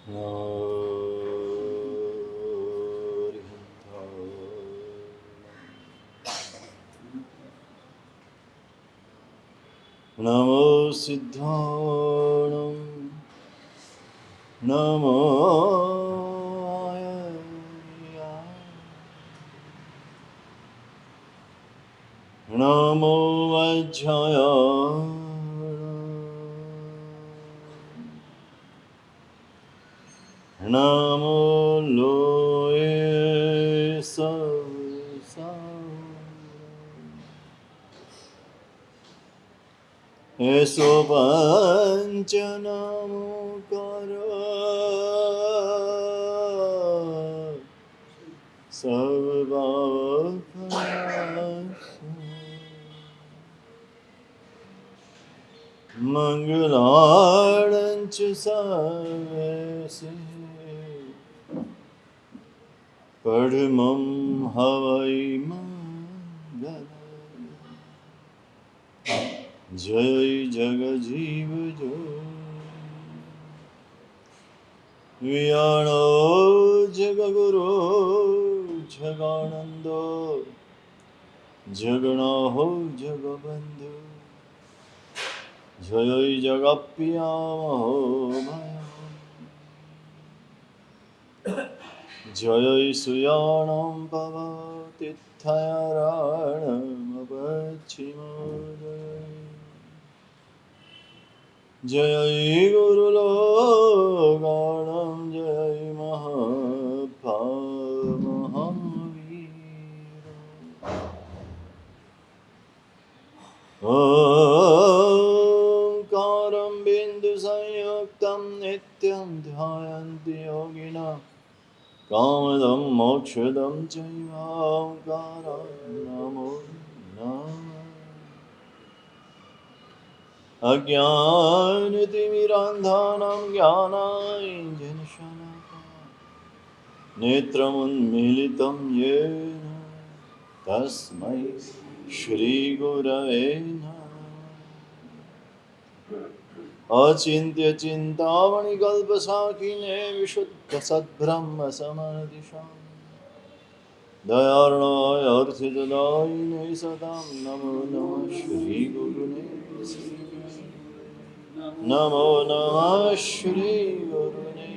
नमो सिद्धाणं नमो नमो वज्राय नमो लोये एसो पंच नमो करो मंगलार्णच सर्वेसे परमं हवै मंगल जय जगजीव जो वियाणो जगगुरु जगानंदो जगणो जगबंधु जय जगप्रिया जय सुयाणं पवतिथयाराणमपच्छिमोदय जय गुरुलोगाणं जय महावीर ओंकारं बिन्दुसंयुक्तं नित्यं ध्यायन्ति योगिनः कामदं मोक्षदं चैव ओंकारं नमो नमः अज्ञानतिमिरान्धानां ज्ञानाञ्जनशलाकया नेत्रमुन्मीलितं येन तस्मै श्रीगुरवे नमः अचिन्त्यचिन्तामणिकल्पसाखिने विशुद्धसद्ब्रह्मसमाधिशां दयार्णाय अर्थितदायिने सदां नमो नमः श्रीगुरुने नमो नमः श्रीगुरुने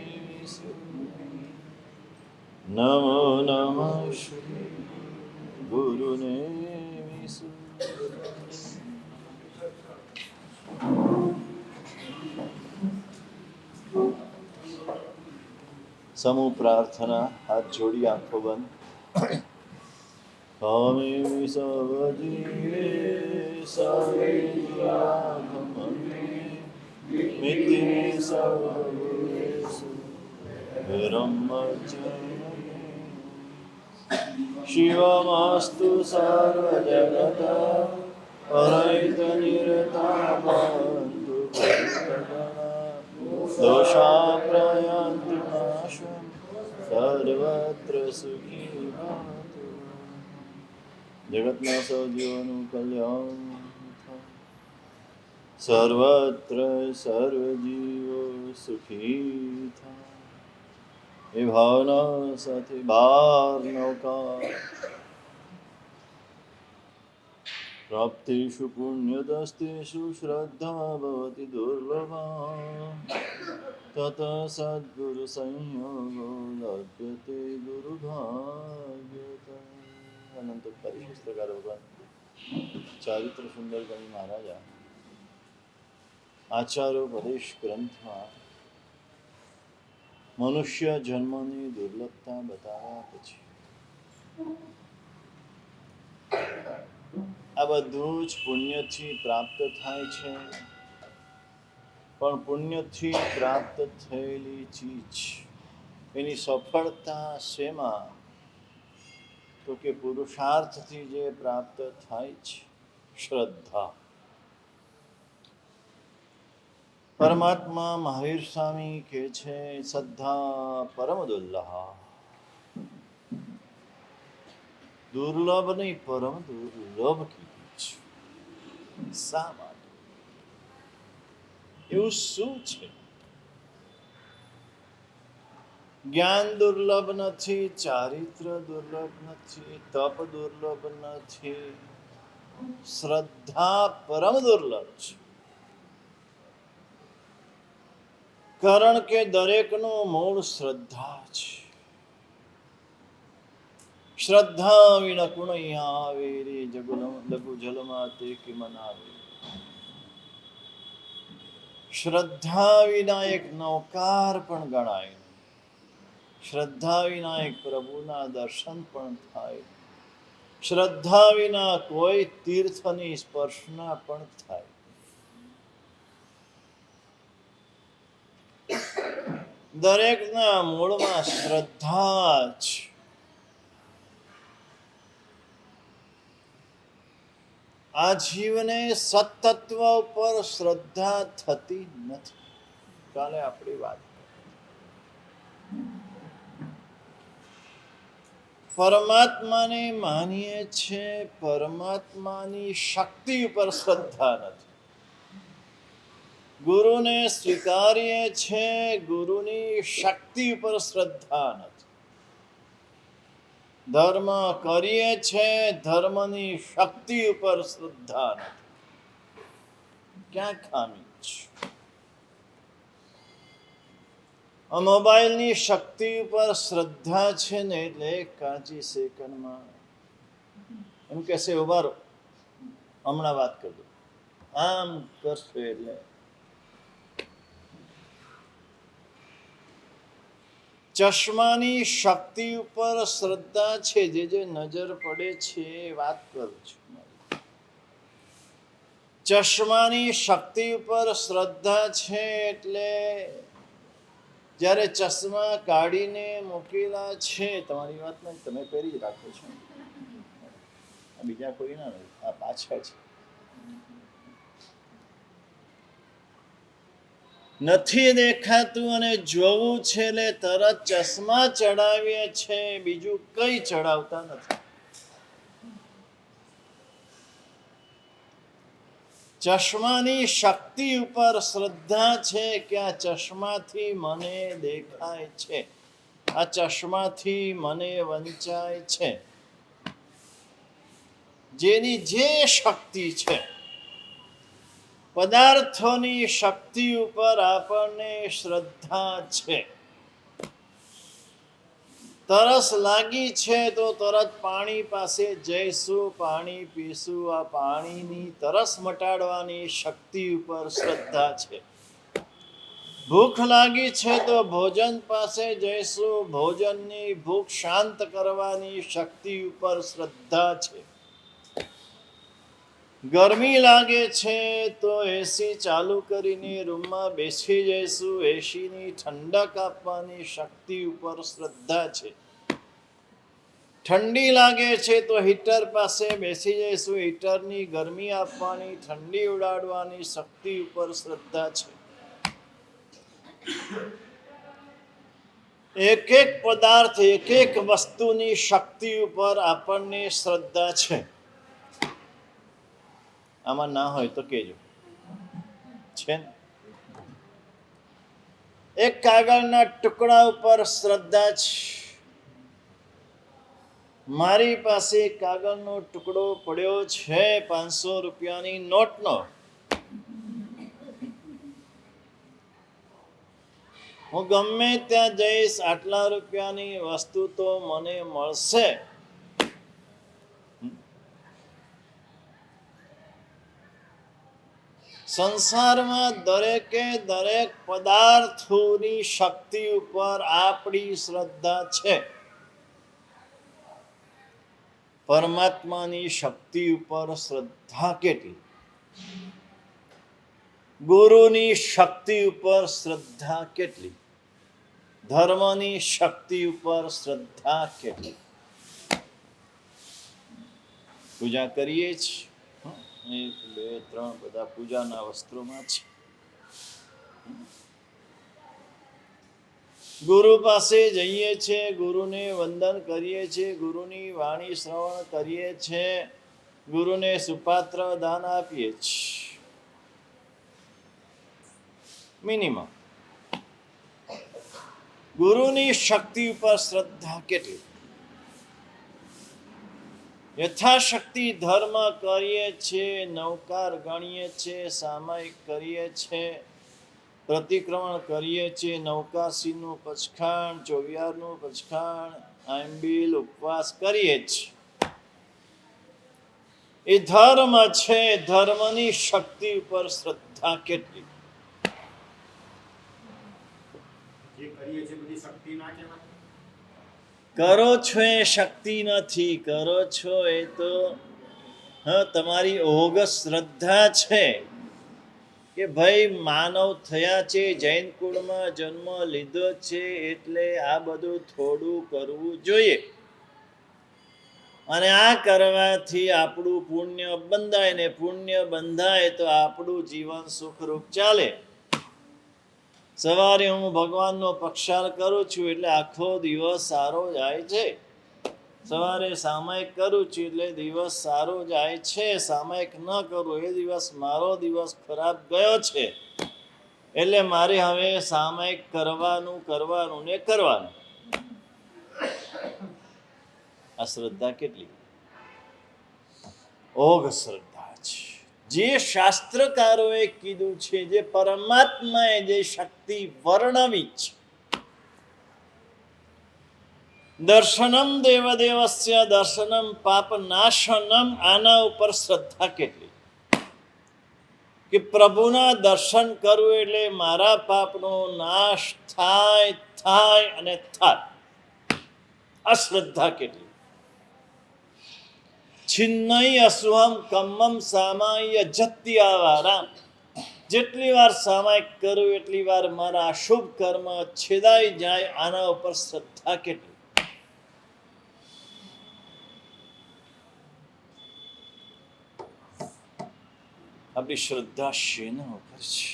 नमो नमः श्रीगुरुने समूह प्रार्थना हाथ जोड़ी आंखों बंद हमें सब जीवे सारे मिति सब शिवमस्तु सर्वजगत परैतनिरतामन्तु दोषाप्रयन्तु नाशं सर्वत्र सुखी भवतु जगतना सजीवनु कल्याण सर्वत्र सर्वजीવો सुखी था એ ભાવના સાથે બાર નૌકા प्राप्तेषु पुण्यदस्तेषु श्रद्धा भवति दुर्लभा ततः सद्गुरुसंयोगो लभ्यते गुरुभाग्यता अनंत परिशिष्टकार भगवान ચારિત્ર સુંદર ગણી મહારાજા આચાર્યોપદેશ ગ્રંથમાં મનુષ્ય જન્મની દુર્લભતા બતાવ્યા પછી આ બધું જ પુણ્યથી પ્રાપ્ત થાય છે પણ પુણ્યથી પ્રાપ્ત થયેલી ચીજ એની સફળતા શેમાં તો કે પુરુષાર્થથી જે પ્રાપ્ત થાય છે શ્રદ્ધા પરમાત્મા મહાવીર સ્વામી કહે છે શ્રદ્ધા પરમ દુર્લભ દુર્લભ નહીં પરમ દુર્લભ કીધું છે શા માટે એવું શું છે જ્ઞાન દુર્લભ નથી, ચારિત્ર દુર્લભ નથી, તપ દુર્લભ નથી, શ્રદ્ધા પરમ દુર્લભ છે. કારણ કે દરેકનું મૂળ શ્રદ્ધા છે. શ્રદ્ધા વિના કુણ અહીંયા આવે રે, લઘુ જલમાં તે કે મનાવે. શ્રદ્ધા વિના એક નૌકાર પણ ગણાય નહીં. શ્રદ્ધા વિના એક પ્રભુના દર્શન પણ થાય. શ્રદ્ધા વિના કોઈ તીર્થની સ્પર્શના પણ થાય. દરેકના મૂળમાં શ્રદ્ધા છે. આ જીવને સત્તત્વ ઉપર શ્રદ્ધા થતી નથી. કાલે આપણી વાત પરમાત્માને માનીએ છે, પરમાત્માની શક્તિ ઉપર શ્રદ્ધા નથી. ગુરુને સ્વીકારીએ છે, ગુરુની શક્તિ ઉપર શ્રદ્ધા નથી. ધર્મ કરીએ છે, ધર્મની શક્તિ ઉપર શ્રદ્ધા નથી. ક્યાં ખામી છે? મોબાઈલની શક્તિ ઉપર શ્રદ્ધા છે ને, એટલે કાચી સેકન્ડમાં એમ કહેશે ઉભા રહો, હમણાં વાત કરજો, આમ કરશે એટલે ચશ્માની શક્તિ ઉપર શ્રદ્ધા છે. જે નજર પડે છે એ વાત કરું છું. ચશ્માની શક્તિ ઉપર શ્રદ્ધા છે એટલે જ્યારે ચશ્મા કાઢીને મૂકેલા છે, તમારી વાત નહીં, તમે પહેરી જ રાખો છો, બીજા કોઈ ના નહીં, આ પાછા છે. નથી દેખાતું અને જોવું છે એટલે તરત ચશ્મા ચડાવીએ છે, બીજું કઈ ચડાવતા નથી. ચશ્માની શક્તિ ઉપર શ્રદ્ધા છે કે આ ચશ્માથી મને દેખાય છે, આ ચશ્માથી મને વંચાય છે. જેની જે શક્તિ છે, પદાર્થોની શક્તિ ઉપર આપણને શ્રદ્ધા છે. તરસ લાગી છે તો તરત પાણી પાસે જઈશું, પાણી પીશું. આ પાણીની તરસ મટાડવાની શક્તિ ઉપર શ્રદ્ધા છે. ભૂખ લાગી છે તો ભોજન પાસે જઈશું, ભોજનની ભૂખ શાંત કરવાની શક્તિ ઉપર શ્રદ્ધા છે. ગરમી લાગે છે તો એસી ચાલુ કરીને રૂમમાં બેસી જઈશું, એસીની ઠંડક આપવાની શક્તિ ઉપર શ્રદ્ધા છે. ઠંડી લાગે છે તો હીટર પાસે બેસી જઈશું, હીટરની ગરમી આપવાની, ઠંડી ઉડાડવાની શક્તિ ઉપર શ્રદ્ધા છે. એક એક પદાર્થ, એક એક વસ્તુની શક્તિ ઉપર આપણને શ્રદ્ધા છે. આમાં ના હોય તો કહેજો, છે ને? એક કાગળના ટુકડા ઉપર શ્રદ્ધા છે. મારી પાસે કાગળનો ટુકડો પડ્યો છે 500 રૂપિયાની નોટનો. હું ગમે ત્યાં જઈશ, આટલા રૂપિયાની વસ્તુ તો મને મળશે. સંસારમાં દરેકે દરેક પદાર્થોની શક્તિ ઉપર આપણી શ્રદ્ધા છે. પરમાત્માની શક્તિ ઉપર શ્રદ્ધા કેટલી? ગુરુની શક્તિ ઉપર શ્રદ્ધા કેટલી? ધર્મની શક્તિ ઉપર શ્રદ્ધા કેટલી? પૂજા કરીએ છીએ, 1 2 3 બધા પૂજાના વસ્ત્રોમાં છે. ગુરુ પાસે જઈએ છીએ, ગુરુને વંદન કરીએ છીએ, ગુરુની વાણી શ્રવણ કરીએ છીએ, ગુરુને સુપાત્ર દાન આપીએ છીએ. મિનિમમ ગુરુની શક્તિ ઉપર શ્રદ્ધા કેટલી? યથાશક્તિ ધર્મ કરીએ છીએ, નૌકાર ગણીએ છીએ, સામાયિક કરીએ છીએ, પ્રતિક્રમણ કરીએ છીએ, નૌકાસીનું પચખાણ, ચોવિયારનું પચખાણ, આંબીલ ઉપવાસ કરીએ છીએ. એ ધર્મ છે. ધર્મની શક્તિ ઉપર શ્રદ્ધા કેટલી? કરો છો એ શક્તિ નથી, કરો છો એ તો તમારી ઓગ શ્રદ્ધા છે કે ભાઈ માનવ થયા છે, જૈન કુળમાં જન્મ લીધો છે, એટલે આ બધું થોડું કરવું જોઈએ, અને આ કરવાથી આપણું પુણ્ય બંધાય, ને પુણ્ય બંધાય તો આપણું જીવન સુખરૂપ ચાલે. સવારે હું ભગવાનનો પ્રક્ષાર કરું છું એટલે આખો દિવસ સારો જાય છે. સવારે સામાયિક કરું છું એટલે દિવસ સારો જાય છે. સામાયિક ન કરું એ દિવસ મારો દિવસ ખરાબ ગયો છે. એટલે મારે હવે સામાયિક કરવાનું ને કરવાનું. આ શ્રદ્ધા કેટલી? ઓગ શ્રદ્ધા છે. જે શાસ્ત્રકારોએ કીધું છે, જે પરમાત્માએ જે શક્તિ વર્ણવી છે, દર્શનમ દેવદેવસ્ય દર્શનમ પાપ નાશનમ, આના ઉપર શ્રદ્ધા કેટલી? કે પ્રભુના દર્શન કરવું એટલે મારા પાપનો નાશ થાય અને થાય. આ શ્રદ્ધા કેટલી? છિન્નઈ અસુહમ કમ્મમ સામાય જત્યાવારામ. જેટલી વાર સામાયિક કરું એટલી વાર મારા અશુભ કર્મ છેદાઈ જાય. આના ઉપર શ્રદ્ધા કેટલી? આપણી શ્રદ્ધા શેના ઉપર છે?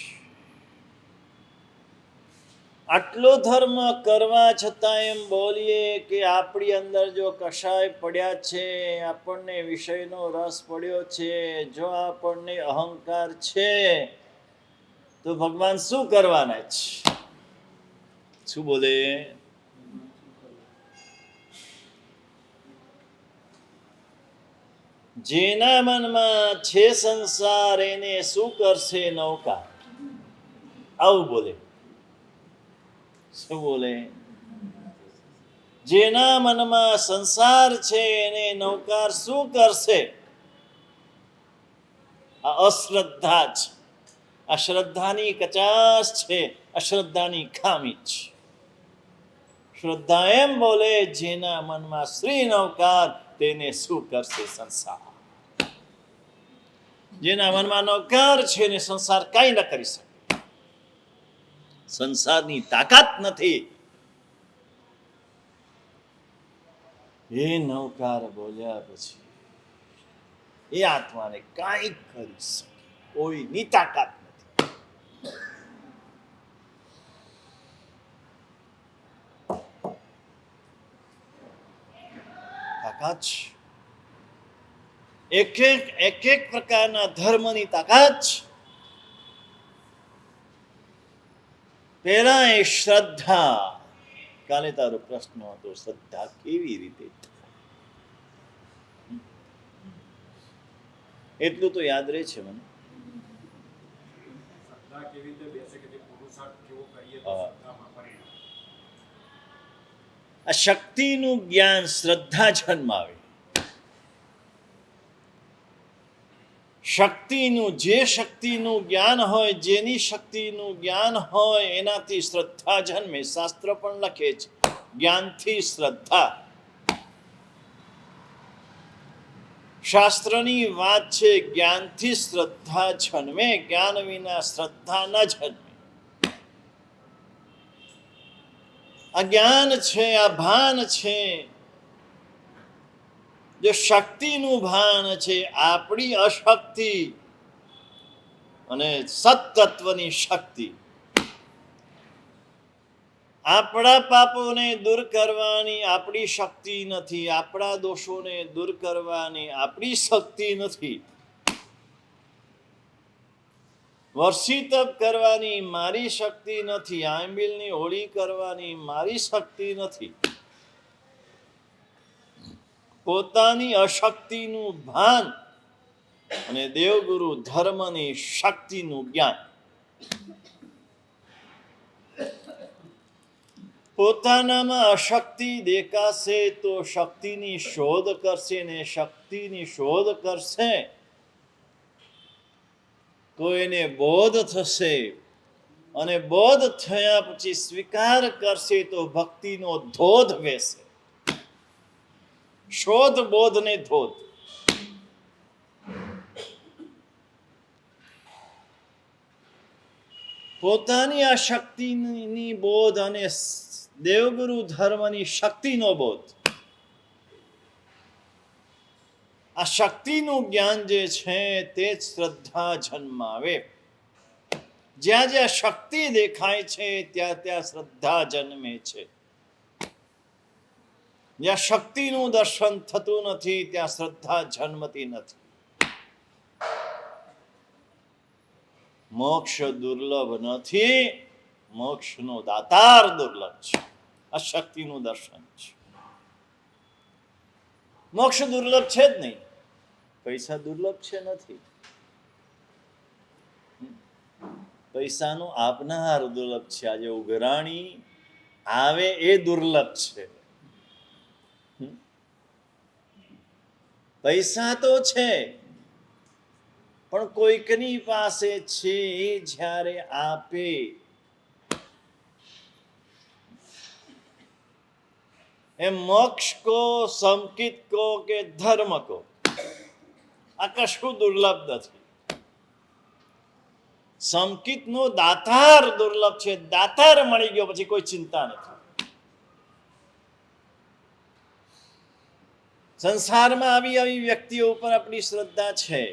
આટલો ધર્મ કરવા છતાં એમ બોલીએ કે આપણી અંદર જો કશાય પડ્યા છે, આપણને વિષયનો રસ પડ્યો છે, જો આપણને અહંકાર છે, તો ભગવાન શું કરવાના છે? શું બોલે? જેના મનમાં છે સંસાર એને શું કરશે નૌકા? આવું બોલે. શું બોલે? જેના મનમાં સંસાર છે એને નૌકાર શું કરશે? આ અશ્રદ્ધા છે. અશ્રદ્ધાની કચાશ છે, અશ્રદ્ધાની ખામી છે. શ્રદ્ધા એમ બોલે, જેના મનમાં શ્રી નૌકાર તેને શું કરશે સંસાર? જેના મનમાં નૌકાર છે ને સંસાર કાંઈ ન કરી શકે. સંસારની તાકાત નથી. એ નૌકાર બોલ્યા પછી એ આત્માને કાંઈ કરી શકે કોઈની તાકાત નથી. તાકાત એક પ્રકારના ધર્મની તાકાત. પહેલા એ શ્રદ્ધા. કાલે તારો પ્રશ્ન હતો, શ્રદ્ધા કેવી રીતે? એટલું તો યાદ રહે છે મને. આ શક્તિનું જ્ઞાન શ્રદ્ધા જન્માવે. જે શક્તિનું જ્ઞાન હોય, જેની શક્તિનું જ્ઞાન હોય એનાથી શ્રદ્ધા જન્મે. શાસ્ત્ર પણ લખે છે, જ્ઞાનથી શ્રદ્ધા. શાસ્ત્રની વાત છે, જ્ઞાનથી શ્રદ્ધા જન્મે, જ્ઞાન વિના શ્રદ્ધા ન જન્મે. આ જ્ઞાન છે, આ ભાન છે, જે શક્તિનું ભાન છે, આપણી અશક્તિ અને સત્તત્વની શક્તિ. આપણા પાપોને દૂર કરવાની આપણી શક્તિ નથી, આપણા દોષોને દૂર કરવાની આપણી શક્તિ નથી. વર્ષી તપ કરવાની મારી શક્તિ નથી, આંબીલની હોળી કરવાની મારી શક્તિ નથી. પોતાની અશક્તિનું ભાન અને દેવગુરુ ધર્મની શક્તિનું જ્ઞાન. પોતાનામાં અશક્તિ દેખાશે તો શક્તિની શોધ કરશે, ને શક્તિની શોધ કરશે તો એને બોધ થશે, અને બોધ થયા પછી સ્વીકાર કરશે તો ભક્તિનો ધોધ વહેશે. શોધ બોધ ને ધોધ. પોતાની આ શક્તિની બોધ અને દેવગુરુ ધર્મની શક્તિનો બોધ. આ શક્તિનું જ્ઞાન જે છે તે જ શ્રદ્ધા જન્માવે. જ્યાં જ્યાં શક્તિ દેખાય છે ત્યાં ત્યાં શ્રદ્ધા જન્મે છે. જ્યાં શક્તિનું દર્શન થતું નથી ત્યાં શ્રદ્ધા જન્મતી નથી. મોક્ષ દુર્લભ નથી, મોક્ષનો દાતાર દુર્લભ છે. આ શક્તિનું દર્શન છે. મોક્ષ દુર્લભ છે જ નહીં, પૈસા દુર્લભ છે નથી. પૈસાનો આપનાર દુર્લભ છે. આજે ઉઘરાણી આવે એ દુર્લભ છે. પૈસા તો છે પણ કોઈકની પાસે છે એ જ્યારે આપે એ મોક્ષ કો, સંકિત કો કે ધર્મ કો, આ કશું દુર્લભ નથી. સંકિતનો દાતાર દુર્લભ છે. દાતાર મળી ગયો પછી કોઈ ચિંતા નથી. સંસારમાં આવી આવી વ્યક્તિઓ ઉપર આપણી શ્રદ્ધા છે.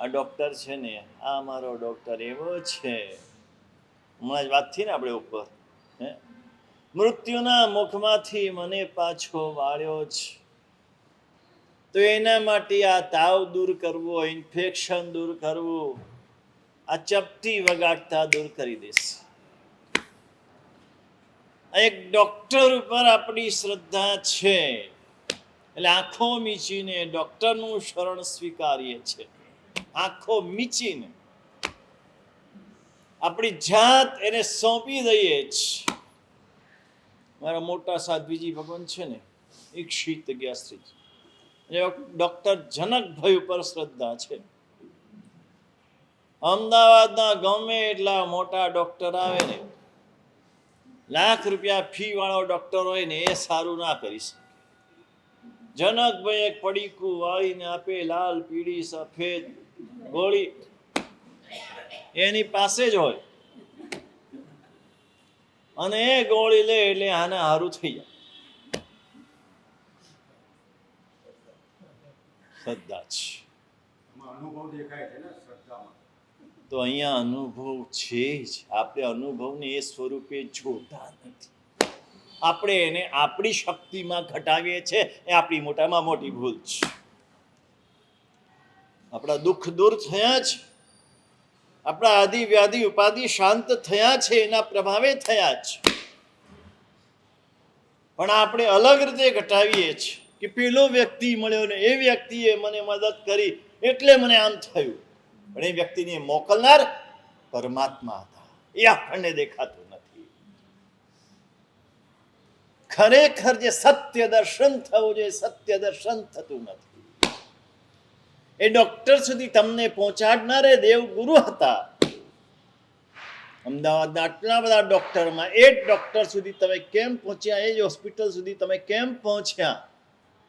આ ડોક્ટર છે ને, આ મારો ડોક્ટર એવો છે, હમણાં જ વાત થઈ ને આપણે ઉપર, મૃત્યુના મુખમાંથી મને પાછો વાળ્યો છે, તો એના માટે આ તાવ દૂર કરવો, ઇન્ફેક્શન દૂર કરવું, આ ચપટી વગાડતા દૂર કરી દેશે. એક ડોક્ટર ઉપર આપણી શ્રદ્ધા છે એટલે આંખો મીચીને ડોક્ટરનું શરણ સ્વીકારીએ છીએ. આંખો મીચીને આપણી જાત એને સોંપી દઈએ છીએ. મારા મોટા સાધ્વીજી ભગવાન છે ને, ઈક્ષિત ગ્યાસ્ત્રીજી, ડોક્ટર જનકભાઈ ઉપર શ્રદ્ધા છે. અમદાવાદના ગમે એટલા મોટા ડોક્ટર આવે ને, લાખ રૂપિયા ફી વાળો ડોક્ટર હોય ને, એ સારું ના કરી શકે. જનકભાઈ એક પડીકું વાળીને આપે, લાલ, પીળી, સફેદ ગોળી એની પાસે જ હોય, અને એ ગોળી લે એટલે આને હારું થઈ જાય. શ્રદ્ધા છે. તો અહીંયા અનુભવ છે જ. આપણે અનુભવને એ સ્વરૂપે જોતા નથી. આપણે એને આપણી શક્તિમાં ઘટાડીએ છીએ. એ આપણી મોટામાં મોટી ભૂલ છે. આપણા દુઃખ દૂર થયા છે, આપણા આદિ વ્યાધિ ઉપાધિ શાંત થયા છે, એના પ્રભાવે થયા છે. પણ આપણે અલગ રીતે ઘટાવીએ છીએ કે પેલો વ્યક્તિ મળ્યો ને એ વ્યક્તિએ મને મદદ કરી એટલે મને આમ થયું. પણ એ વ્યક્તિને મોકલનાર પરમાત્મા હતા, એ આપણને દેખાતું નથી. ખરેખર જે સત્ય દર્શન થવું જોઈએ, સત્ય દર્શન થતું નથી. એ ડોક્ટર સુધી તમને પહોંચાડનારે દેવગુરુ હતા. અમદાવાદના આટલા બધા ડોક્ટરમાં એ જ ડોક્ટર સુધી તમે કેમ પહોંચ્યા, એ જ હોસ્પિટલ સુધી તમે કેમ પહોંચ્યા,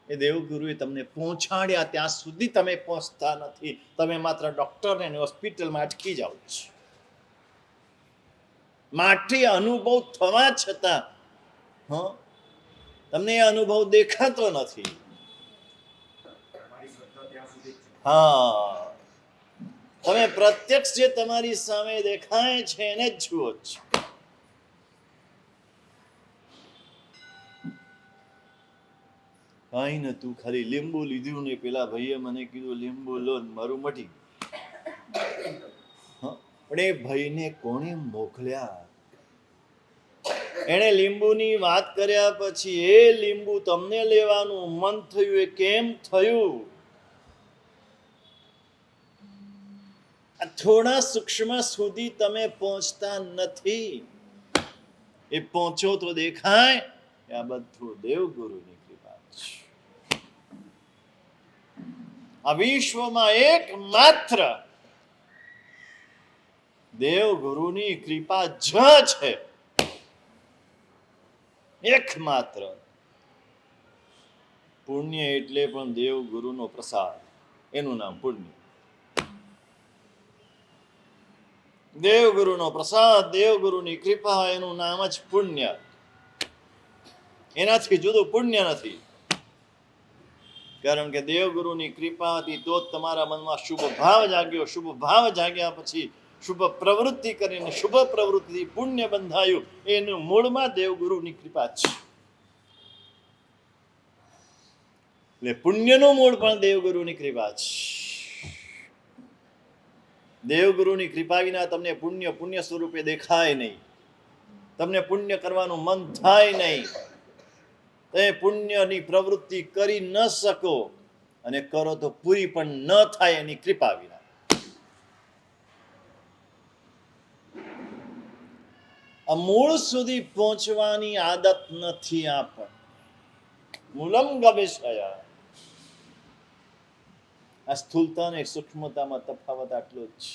એ દેવગુરુએ તમને પહોંચાડ્યા. ત્યાં સુધી તમે પહોંચતા નથી. તમે માત્ર ડોક્ટર અને હોસ્પિટલમાં અટકી જાઓ છો. માટે અનુભવ થવા છતાં તમને એ અનુભવ દેખાતો નથી. હા, તમે પ્રત્યક્ષ જે તમારી સામે દેખાય છે એને જ જુઓ છો. કઈ નતું, ખાલી લીંબુ લીધું ને પેલા ભાઈએ મને કીધું લીંબુ લો, મારું મટી. પણ એ ભાઈને કોણે મોકલ્યા? એણે લીંબુની વાત કર્યા પછી એ લીંબુ તમને લેવાનું મન થયું, એ કેમ થયું? આ થોડા સૂક્ષ્મ સુધી તમે પહોંચતા નથી. એ પહોંચો તો દેખાય કે આ બધું દેવગુરુની કૃપા છે. આ વિશ્વમાં એકમાત્ર દેવગુરુની કૃપા જ છે. એકમાત્ર. પુણ્ય એટલે પણ દેવગુરુનો પ્રસાદ, એનું નામ પુણ્ય. દેવગુરુનો પ્રસાદ, દેવગુરુની કૃપા, એનું નામ જ પુણ્ય. એનાથી જુદું પુણ્ય નથી. કારણ કે દેવગુરુની કૃપા હતી તો જ તમારા મનમાં શુભ ભાવ જાગ્યો. શુભ ભાવ જાગ્યા પછી શુભ પ્રવૃત્તિ કરીને શુભ પ્રવૃત્તિથી પુણ્ય બંધાયું. એનું મૂળમાં દેવગુરુની કૃપા છે. એટલે પુણ્યનું મૂળ પણ દેવગુરુની કૃપા છે. દેવગુરુની કૃપા વિના તમને પુણ્ય પુણ્ય સ્વરૂપે દેખાય નહીં. તમને પુણ્ય કરવાનું મન થાય નહીં. તે પુણ્યની પ્રવૃત્તિ કરી ન શકો, અને કરો તો પૂરી પણ ન થાય એની કૃપા વિના. આ મૂળ સુધી પહોંચવાની આદત નથી આપણને. મૂલમ ગવેષયા. આ સ્થૂલતા અને સૂક્ષ્મતામાં તફાવત આટલો જ છે.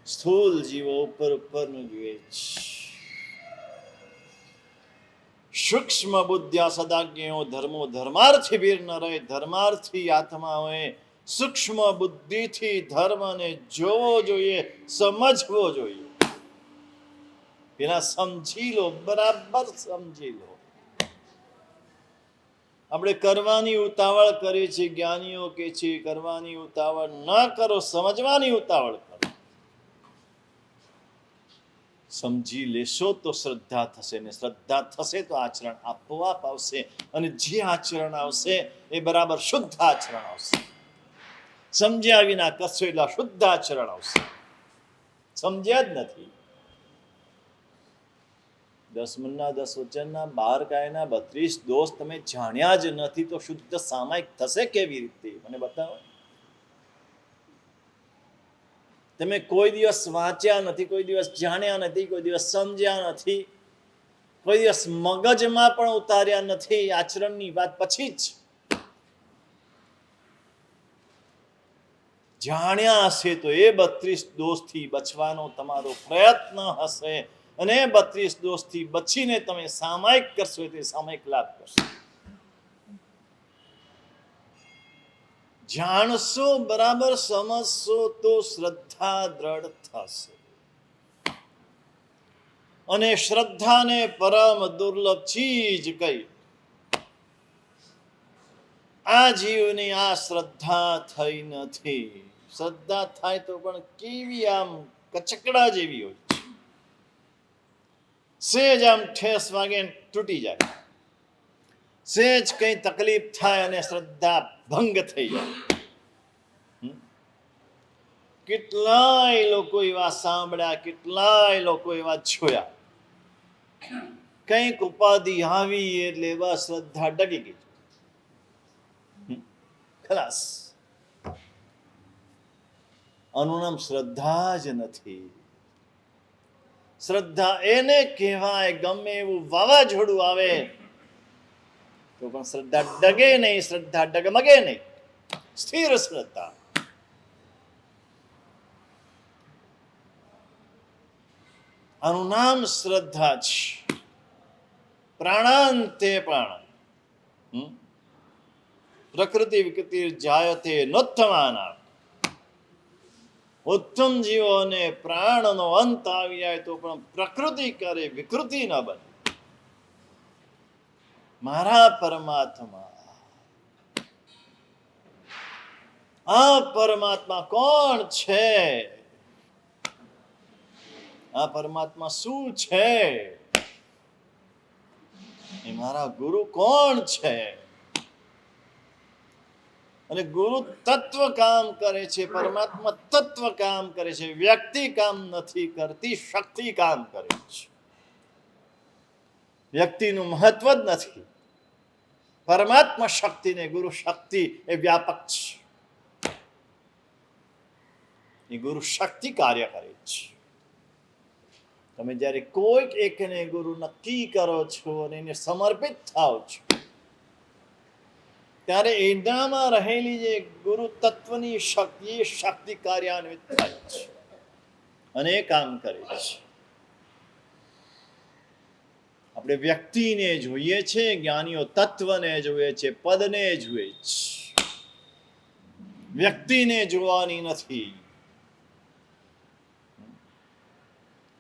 સ્થૂલ જીવો ઉપર ઉપરનું જુએ છે. સૂક્ષ્મ બુદ્ધ્યા સદાજ્ઞો ધર્મો ધર્માર્થી ભીર ન રહે. ધર્માર્થી આત્માઓએ સૂક્ષ્મ બુદ્ધિથી ધર્મને જોવો જોઈએ, સમજવો જોઈએ. પેલા સમજી લો, બરાબર સમજી લો. આપણે કરવાની ઉતાવળ કરીએ છીએ. જ્ઞાનીઓ કે છે કરવાની ઉતાવળ ન કરો, સમજવાની ઉતાવળ કરો. સમજી લેશો તો શ્રદ્ધા થશે, ને શ્રદ્ધા થશે તો આચરણ આપોઆપ આવશે. અને જે આચરણ આવશે એ બરાબર શુદ્ધ આચરણ આવશે. સમજ્યા વિના કરશો એટલે શુદ્ધ આચરણ આવશે. સમજ્યા જ નથી. 10 મનના 10 વચનના 12 કાયના 32 દોષ તમે જાણ્યા જ નથી તો શુદ્ધ સામાયિક થશે કેવી રીતે? મને બતાવો. તમે કોઈ દિવસ વાંચ્યા નથી, કોઈ દિવસ જાણ્યા નથી, કોઈ દિવસ સમજ્યા નથી, કોઈ દિવસ મગજમાં પણ ઉતાર્યા નથી. આચરણની વાત પછી જ. જાણ્યા હશે તો એ 32 દોષથી બચવાનો તમારો પ્રયત્ન હશે, અને 32 દોષથી બચીને તમે સામાયિક કરશો તે સામાયિક લાભ કરશો. જાણશો, બરાબર સમજશો તો શ્રદ્ધા દ્રઢ થશે. અને શ્રદ્ધાને પરમ દુર્લભ ચીજ કઈ. આ જીવની આ શ્રદ્ધા થઈ નથી. શ્રદ્ધા થાય તો પણ કેવી આમ કચકડા જેવી હોય છે. સેજ આમ ઠેસ વાગે તૂટી જાય. સેજ કઈ તકલીફ થાય અને શ્રદ્ધા ભંગ થઈ જાય. કેટલાય લોકો એવા સાંભળ્યા, કેટલાય લોકો એવા જોયા. કંઈક ઉપાધિ આવી એટલે એવા શ્રદ્ધા ડગી ગઈ. ખલાસ. આનું નામ શ્રદ્ધા જ નથી. શ્રદ્ધા એને કહેવાય ગમે એવું વાવાઝોડું આવે તો પણ શ્રદ્ધા ડગે નહીં, શ્રદ્ધા ડગમગે નહીં. સ્થિર શ્રદ્ધા. આનું નામ શ્રદ્ધા છે. પ્રાણાંતે પ્રાણ. પ્રકૃતિ વિકૃતિ જાયતે નોત્તમાના. ઉત્તમ જીવોને પ્રાણનો અંત આવી જાય તો પણ પ્રકૃતિ કરે વિકૃતિ ન બને. મારા પરમાત્મા, આ પરમાત્મા કોણ છે? આ પરમાત્મા શું છે? એ મારા ગુરુ કોણ છે? અને ગુરુ તત્વ કામ કરે છે, પરમાત્મા તત્વ કામ કરે છે. વ્યક્તિ કામ નથી કરતી, શક્તિ કામ કરે છે. વ્યક્તિનું મહત્વ જ નથી. પરમાત્મા શક્તિ ને ગુરુ શક્તિ એ વ્યાપક છે. એ ગુરુ શક્તિ કાર્ય કરે છે. તમે જ્યારે કોઈક એકને ગુરુ નક્કી કરો છો અને એને સમર્પિત થાવ છો, ત્યારે એનામાં રહેલી જે ગુરુ તત્વની શક્તિ, એ શક્તિ કાર્યાન્વિત થાય છે અને એ કામ કરે છે. આપણે વ્યક્તિને જોઈએ છે, જ્ઞાનીઓ તત્વને જોઈએ છે, પદને જોઈએ છે. વ્યક્તિને જોવાની નથી.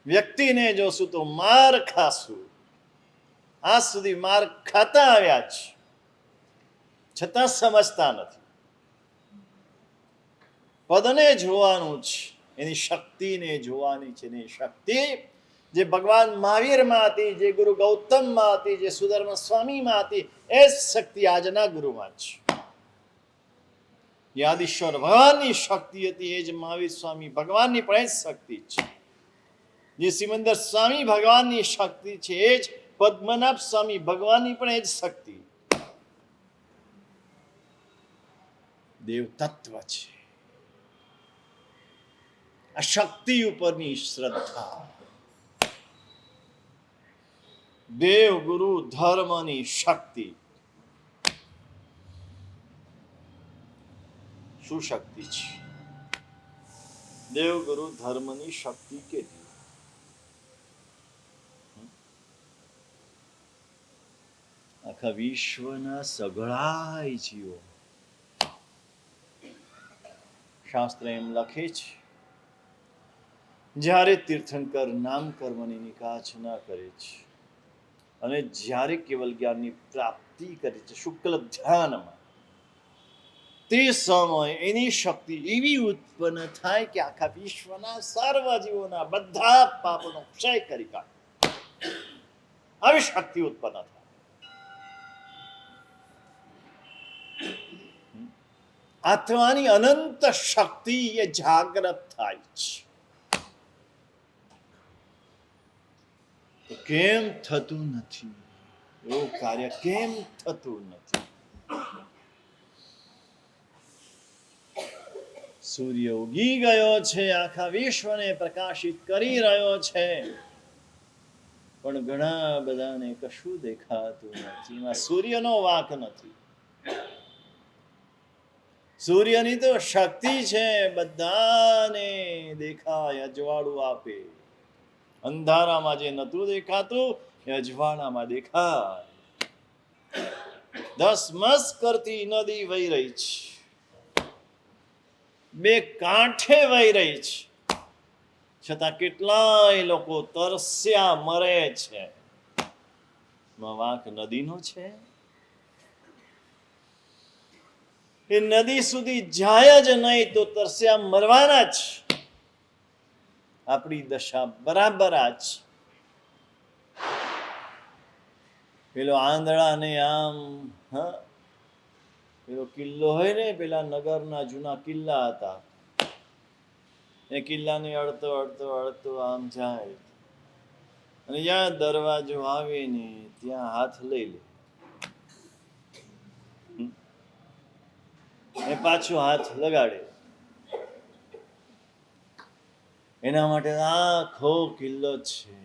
વ્યક્તિને જોશું તો માર ખાશું. આજ સુધી માર ખાતા આવ્યા છે, છતાં સમજતા નથી. પદને જોવાનું છે, એની શક્તિને જોવાની છે. એની શક્તિ જે ભગવાન મહાવીરમાં હતી, જે ગુરુ ગૌતમમાં હતી, જે સુધર્મ સ્વામીમાં હતી, એ જ શક્તિ આજના ગુરુમાં છે. યાદીશ્વર ભગવાનની શક્તિ હતી, એ જ મહાવીર સ્વામી ભગવાનની પણ એ જ શક્તિ છે. જે સિમંદર સ્વામી ભગવાનની શક્તિ છે, એ જ પદ્મનાભ સ્વામી ભગવાનની પણ એ જ શક્તિ. દેવ તત્વ છે. આ શક્તિ ઉપરની શ્રદ્ધા, દેવ ગુરુ ધર્મની શક્તિ. શું શક્તિ છે? દેવ ગુરુ ધર્મની શક્તિ કેટલી? આખા વિશ્વના સઘળાય જીવો, શાસ્ત્ર એમ લખે છે, જ્યારે તીર્થંકર નામ કર્મની નિકાચના કરે છે અને જ્યારે કેવલ જ્ઞાનની પ્રાપ્તિ કરે છે શુક્લ ધ્યાનમાં, તે સમય એની શક્તિ એવી ઉત્પન્ન થાય કે આખા વિશ્વના સર્વ જીવોના બધા પાપનો ક્ષય કરી કાઢે. આવી શક્તિ ઉત્પન્ન થાય. આત્માની અનંત શક્તિ એ જાગ્રત થાય છે. તો કેમ થતું નથી? એવું કાર્ય કેમ થતું નથી? સૂર્ય ઉગી ગયો છે, આખા વિશ્વને પ્રકાશિત કરી રહ્યો છે, પણ ઘણા બધાને કશું દેખાતું નથી. એમાં સૂર્યનો વાંક નથી. સૂર્યની તો શક્તિ છે, બધાને દેખાય, અજવાળું આપે. અંધારામાં જે નતું દેખાતું એ અજવાળામાં દેખાય. ધસમસ કરતી નદી વહી રહી છે, બે કાંઠે વહી રહી છે, છતાં કેટલાય લોકો તરસ્યા મરે છે. વાંક નદીનો છે? એ નદી સુધી જાય જ નહીં તો તરસ્યા મરવાના જ. આપણી દશા બરાબર આ જ. પેલો આંધળાને આમ, પેલો કિલ્લો હોય ને, પેલા નગરના જૂના કિલ્લા હતા, એ કિલ્લાને અડતો અડતો અડતો આમ જાય અને જ્યાં દરવાજો આવે ને ત્યાં હાથ લઈ લે. એ પાછો હાથ લગાડે. એના માટે આખો કિલ્લો છે.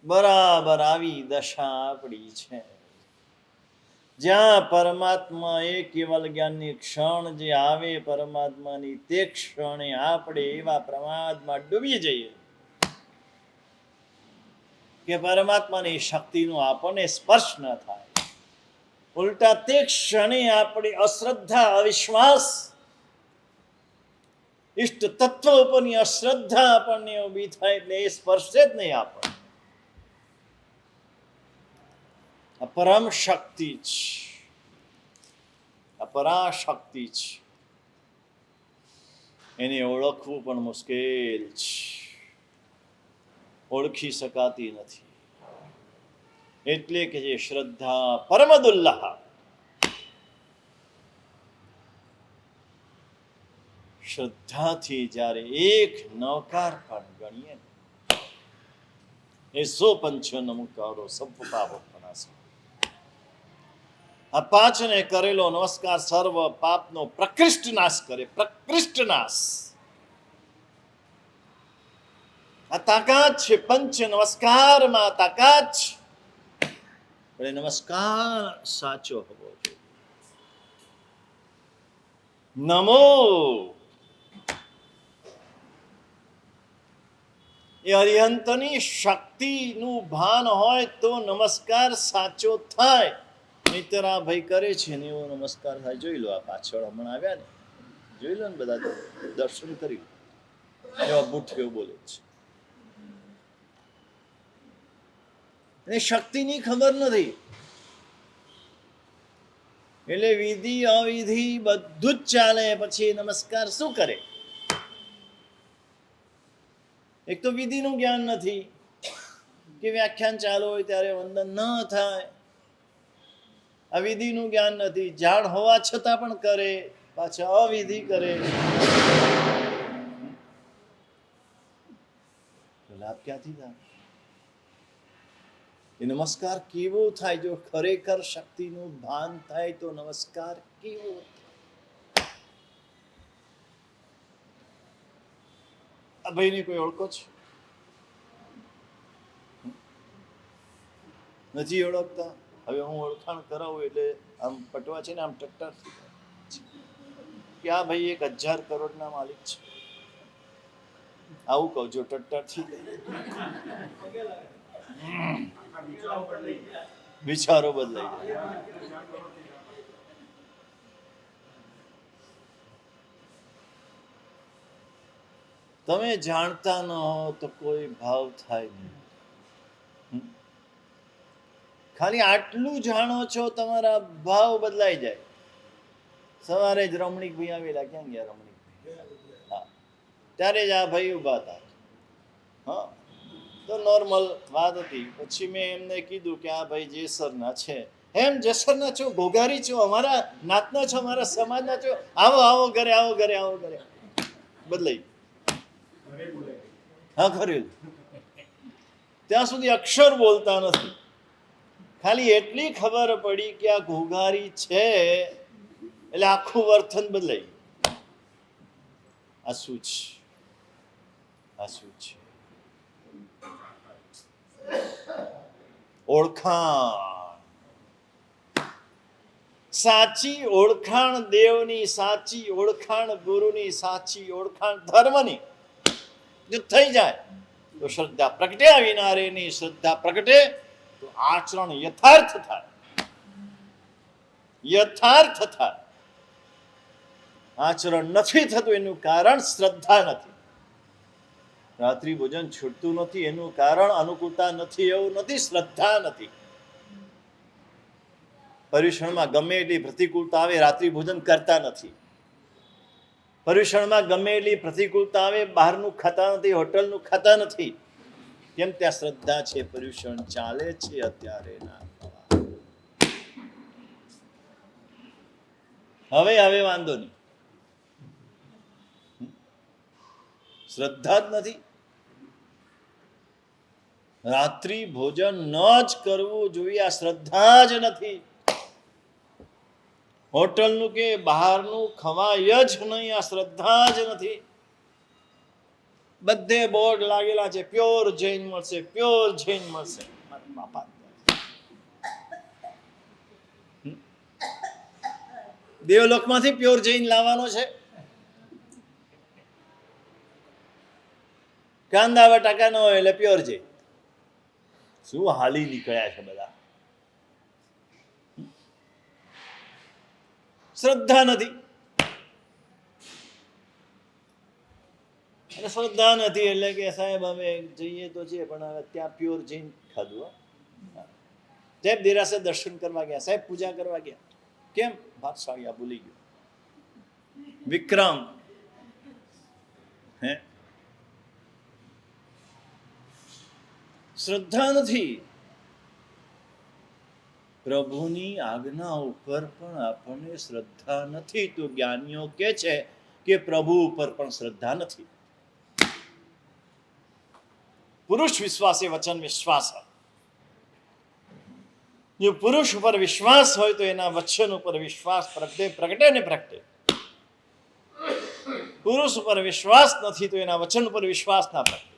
બરાબર આવી દશા આપણી છે. જ્યાં પરમાત્મા એ કેવલ જ્ઞાનની ક્ષણ જે આવે પરમાત્માની, તે ક્ષણે આપણે એવા પ્રમાદમાં ડૂબી જઈએ કે પરમાત્માની શક્તિનો આપણને સ્પર્શ ન થાય. ઉલટા તે ક્ષણે આપણી અશ્રદ્ધા, અવિશ્વાસ, ઇષ્ટ તત્વ ઉપરની અશ્રદ્ધા આપણને ઊભી થાય, એટલે એ સ્પર્શે જ નહીં આપણને. આ પરમ શક્તિ છે, આ પરાશક્તિ છે. એને ઓળખવું પણ મુશ્કેલ છે, ઓળખી શકાતી નથી. એટલે કે જે શ્રદ્ધા પરમદુલ્લાહ, શ્રદ્ધાથી જ્યારે એક નવકાર પણ ગણીએ એ સો પંચો નમકારો સબ પાપ પનાશ. આ પાંચને કરેલો નમસ્કાર સર્વ પાપનો પ્રકૃષ્ટ નાશ કરે. પ્રકૃષ્ટ નાશ. આ તાકાત છે. પંચ નમસ્કારમાં તાકાત છે. પણ નમસ્કાર સાચો હોવો જોઈએ. નમો એ અરિહંતની શક્તિનું ભાન હોય તો નમસ્કાર સાચો થાય. નહીતર આ ભાઈ કરે છે ને એવો નમસ્કાર થાય. જોઈ લો, આ પાછળ હમણાં આવ્યા ને, જોઈ લો ને, બધા દર્શન કરી એવા બુઠ્ઠીઓ બોલે છે. એને શક્તિની ખબર નથી. એટલે વિધિ અવિધિ બધું જ ચાલે. પછી નમસ્કાર શું કરે? એક તો વિધિનું જ્ઞાન નથી કે વ્યાખ્યાન ચાલુ હોય ત્યારે વંદન ન થાય. આ વિધિનું જ્ઞાન નથી. જાણ હોવા છતાં પણ કરે, પાછા અવિધિ કરે. લાભ ક્યાંથી થાય? એ નમસ્કાર કેવો થાય? જો ખરેખર શક્તિનું ભાન થાય તો નમસ્કાર કેવો થાય? આ ભાઈને કોઈ ઓળખો છે? નથી ઓળખતા? હવે હું ઓળખાણ કરાવું એટલે આમ પટવા છે ને આમ ટટ્ટાર કે આ ભાઈ 1000 કરોડના માલિક છે. આવું કહું જો ટટ્ટાર થી વિચારો બદલાઈ જાય. તમે જાણતા ન હો તો કોઈ ભાવ થાય નહીં. ખાલી આટલું જાણો છો, તમારા ભાવ બદલાઈ જાય. સવારે જ રમણીક ભાઈ આવેલા. ક્યાં ગયા રમણીક ભાઈ? હા, ત્યારે જ આ ભાઈ ઉભા હતા. હા, તો નોર્મલ વાત હતી. પછી મેં એમને કીધું કે આ ભાઈ જેસરના છે. એમ જેસરના છો? ઘોઘારી છો? અમારા નાતના છો? અમારા સમાજના છો? આવો આવો ઘરે, આવો ઘરે, આવો ઘરે. બદલાઈ. હા, ખરું. ત્યાં સુધી અક્ષર બોલતા નથી. ખાલી એટલી ખબર પડી કે આ ઘોઘારી છે એટલે આખું વર્તન બદલાઈ. આ શું છે? આ શું છે? ઓળખાણ. સાચી ઓળખાણ દેવની, સાચી ઓળખાણ ગુરુની, સાચી ઓળખાણ ધર્મની જો થઈ જાય તો શ્રદ્ધા પ્રગટ્યા વિના રેની. શ્રદ્ધા પ્રગટે તો આચરણ યથાર્થ થાય. યથાર્થ થાય. આચરણ નથી થતું એનું કારણ શ્રદ્ધા નથી. રાત્રિ ભોજન છૂટતું નથી એનું કારણ અનુકૂળતા નથી એવું નથી, શ્રદ્ધા નથી. પર્યુષણમાં ગમે એટલી પ્રતિકૂળતા આવે, રાત્રિ ભોજન કરતા નથી. પર્યુષણમાં ગમે એટલી પ્રતિકૂળતા આવે, બહારનું ખાતા નથી, હોટલનું ખાતા નથી. કેમ? ત્યાં શ્રદ્ધા છે. પર્યુષણ ચાલે છે અત્યારે ના. હવે વાંધો નહીં. શ્રદ્ધા જ નથી. રાત્રિ ભોજન ન જ કરવું જોઈએ, આ શ્રદ્ધા જ નથી. હોટલનું કે બહારનું ખવાય જ નહીં, આ શ્રદ્ધા જ નથી. બધે બોર્ડ લાગેલા છે, પ્યોર જૈન મળશે, પ્યોર જૈન મળશે. બાપા, દેવલોકમાંથી પ્યોર જૈન લાવવાનો છે. કાંદા બટાકા ન હોય એટલે પ્યોર જૈન. શું હાલી નીકળ્યા છે બધા. શ્રદ્ધા નથી. અને શ્રદ્ધા નથી એટલે કે સાહેબ અમે જઈએ તો છીએ પણ હવે ત્યાં પ્યોર જૈન ખાધું. સાહેબ દેરાસર દર્શન કરવા ગયા, સાહેબ પૂજા કરવા ગયા. કેમ? ભાતશાળિયા ભૂલી ગયો. વિક્રમ હે શ્રદ્ધા નથી. પ્રભુની આજ્ઞા ઉપર પણ આપણને શ્રદ્ધા નથી. તો જ્ઞાનીઓ કે છે કે પ્રભુ ઉપર પણ શ્રદ્ધા નથી. પુરુષ વિશ્વાસ એ વચન વિશ્વાસ હોય. જો પુરુષ ઉપર વિશ્વાસ હોય તો એના વચન ઉપર વિશ્વાસ પ્રગટે ને પ્રગટે. પુરુષ ઉપર વિશ્વાસ નથી તો એના વચન ઉપર વિશ્વાસ ના પ્રગટે.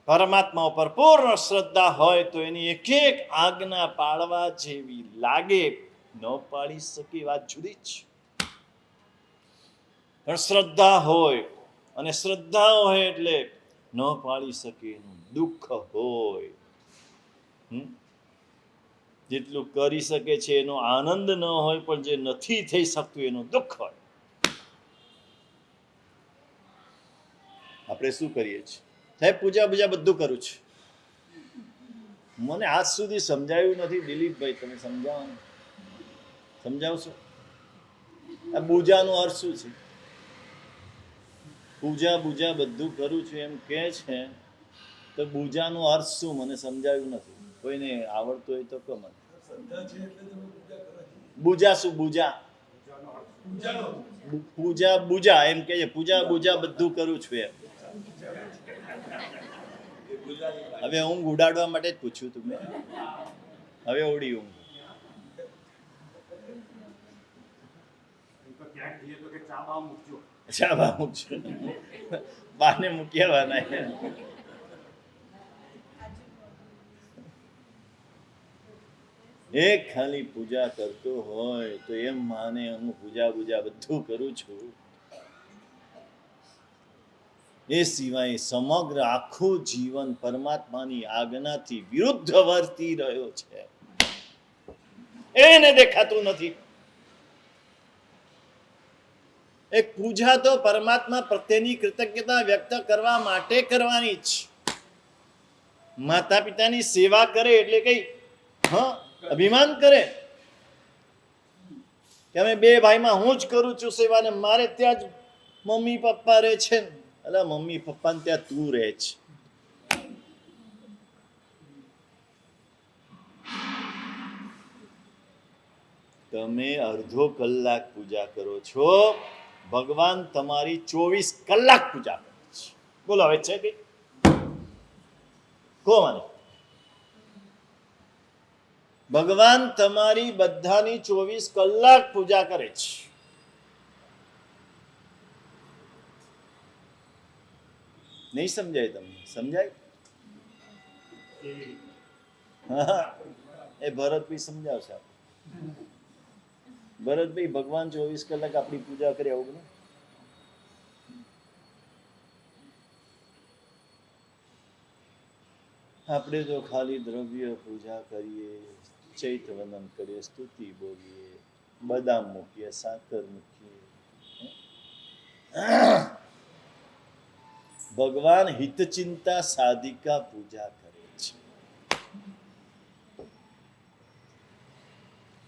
પરમાત્મા ઉપર પૂર્ણ શ્રદ્ધા હોય તો એની એક એક આજ્ઞા પાળવા જેવી લાગે. ન પાળી શકે વાત જુદી જ. પણ શ્રદ્ધા હોય, અને શ્રદ્ધા હોય એટલે ન પાળી શકે એનું દુઃખ હોય. જેટલું કરી શકે છે એનો આનંદ ન હોય, પણ જે નથી થઈ શકતું એનું દુઃખ હોય. આપણે શું કરીએ છીએ? સાહેબ પૂજા બધું કરું છું. મને આજ સુધી સમજાયું નથી. દિલીપભાઈ તમે સમજાવો, સમજાવશો? આ પૂજાનો અર્થ શું છે? પૂજા બધું કરું છું એમ કે છે, તો પૂજાનો અર્થ શું મને સમજાયું નથી. કોઈને આવડતું હોય તો કહો મને. પૂજા શું? પૂજા એમ કે છે. પૂજા બધું કરું છું એમ. હવે ઊંઘ ઉડાડવા માટે જ પૂછ્યું તું મેં. હવે ઉડી ઊંઘ. ચાબા મૂકજો. બાને મૂક્યા. એક ખાલી પૂજા કરતો હોય તો એમ માને હું પૂજા બધું કરું છું. એ સિવાય સમગ્ર આખું જીવન પરમાત્માની આજ્ઞાથી વિરુદ્ધ વર્તી રહ્યો છે. એને દેખાતું નથી. એક પૂજા તો પરમાત્મા પ્રત્યેની કૃતજ્ઞતા વ્યક્ત કરવા માટે કરવાની જ. માતા પિતાની સેવા કરે એટલે કઈ અભિમાન કરે કે અમે બે ભાઈમાં હું જ કરું છું સેવા, ને મારે ત્યાં જ મમ્મી પપ્પા રહે છે. અલા મમ્મી પપ્પાને ત્યાં તું રહે છે. તમે અડધો કલાક પૂજા કરો છો, ભગવાન તમારી 24 કલાક પૂજા કરે છે. બોલો હવે છે કઈ? કોણ? ભગવાન તમારી બધાની 24 કલાક પૂજા કરે છે. નહીં સમજાય તમને? સમજાય? એ ભરતભાઈ સમજાવશે. ભરતભાઈ, ભગવાન 24 કલાક આપણી પૂજા કરે આવું ને? આપણે તો ખાલી દ્રવ્ય પૂજા કરીએ, ચૈત વંદન કરીએ, સ્તુતિ બોલીએ, બદામ મૂકીએ, સાકર મૂકીએ. ભગવાન હિતચિંતા સાધિકા પૂજા કરે છે.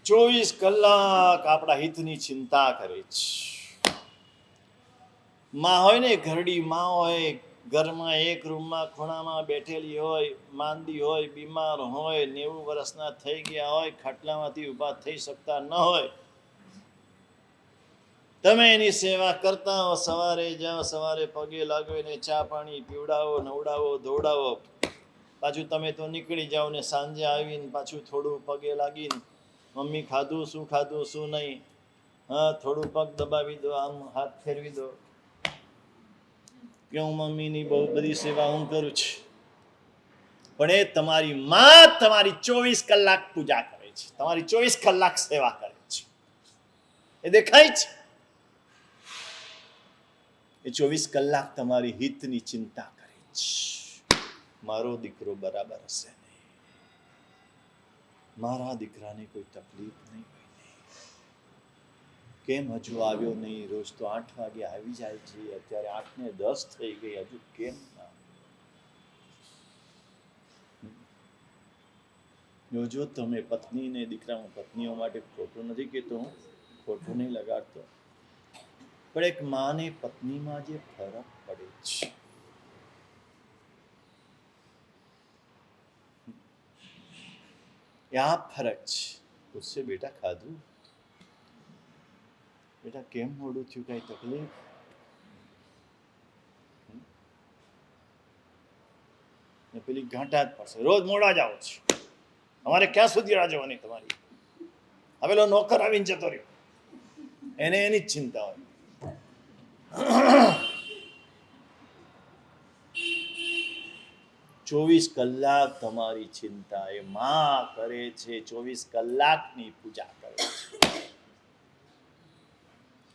24 કલાક આપણા હિતની ચિંતા કરે છે. માં હોય ને, ઘરડી માં હોય, ઘરમાં એક રૂમમાં ખૂણામાં બેઠેલી હોય, માંદી હોય, બીમાર હોય, 90 વર્ષના થઈ ગયા હોય, ખાટલામાંથી ઊભા થઈ શકતા ન હોય, તમે એની સેવા કરતા હો. સવારે જાઓ, સવારે પગે લાગો, એને ચા પાણી પીવડાવો, નવડાવો, ધોવડાવો. પાછું તમે તો નીકળી જાઓ ને સાંજે આવીને પાછું થોડું પગે લાગીને મમ્મી ખાધું શું નહીં, થોડું પગ દબાવી દો, આમ હાથ ફેરવી દો કે હું મમ્મીની બહુ બધી સેવા હું કરું છું. પણ એ તમારી માં તમારી 24 કલાક પૂજા કરે છે, તમારી 24 કલાક સેવા કરે છે. એ દેખાય છે. એ 24 કલાક તમારી હિતની ચિંતા કરે છે. મારો દીકરો બરાબર હશે નહીં, મારા દીકરાને કોઈ તકલીફ નહીં, કેમ હજુ આવ્યો નહીં? રોજ તો 8 વાગે આવી જાય છે, અત્યારે 8:10 થઈ ગઈ, હજુ કેમ ના? જો તમે પત્નીને દીકરામાં, પત્નીઓ માટે ખોટું નથી કહેતો, હું ખોટું નહીં લગાડતો, પણ એક માને પત્નીમાં જે ફરક પડે છે, આ ફરક છે. उससे बेटा खाधू, બેટા કેમ મોડું થયું, કઈ તકલીફ? પેલી ઘાંટા જ પડશે, રોજ મોડા જ આવો છો, અમારે ક્યાં સુધી રાહ જોવાની તમારી? હવે નોકર આવીને જતો રહ્યો, એને એની જ ચિંતા હોય. 24 કલાક તમારી ચિંતા એ માં કરે છે, 24 કલાકની પૂજા કરે છે.